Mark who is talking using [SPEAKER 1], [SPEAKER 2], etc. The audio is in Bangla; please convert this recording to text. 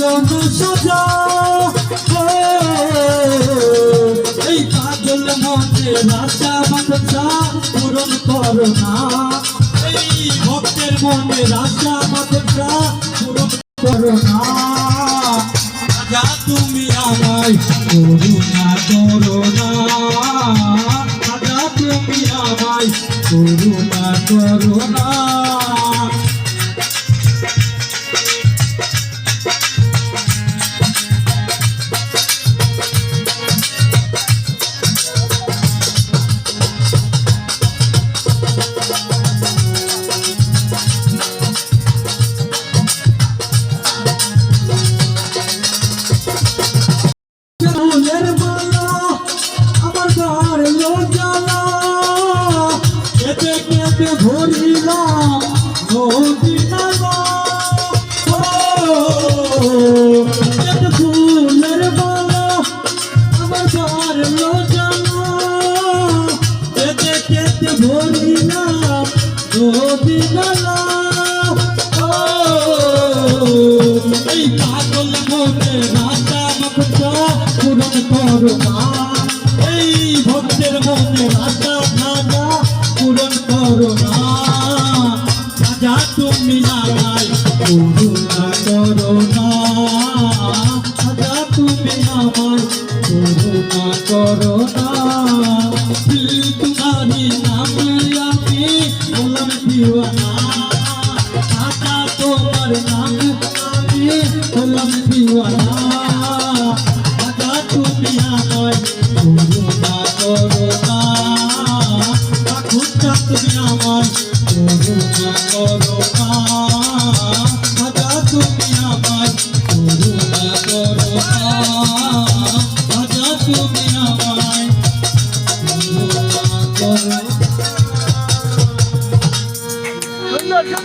[SPEAKER 1] না সাজা এই পাগল মনে রাজা মানসা পূরণ করো না এই ভক্তের মনে রাজা মানসা পূরণ করো না রাজা তুমি আমায় করুণা করো না রাজা তুমি আমায় করুণা করো না ফুলের মালা আমার গাড়লো জ্বালা কেটে কেটে ভরিলাম নদী নালা ফুলের মালা আমার গাড়লো জ্বালা কেটে কেটে ভরিলাম নদী নালা এই পাগল মনে রাজা মানসা পূরণ করো না এই ভক্তের মনে রাজা রাজা পূরণ করো না রাজা তুমি আমায় করুণা করো না রাজা তুমি আমায় করুণা করো না তোমারি নামে আমি হলাম দিওয়ানা রাজা তোমার নামে আমি হলাম দিওয়ানা রাজা তুমি আমায় করুণা করো না ঠাকুরটা তুমি আমায় করুণা করো না রাজা তুমি আমায় করুণা করো না রাজা তুমি আমায়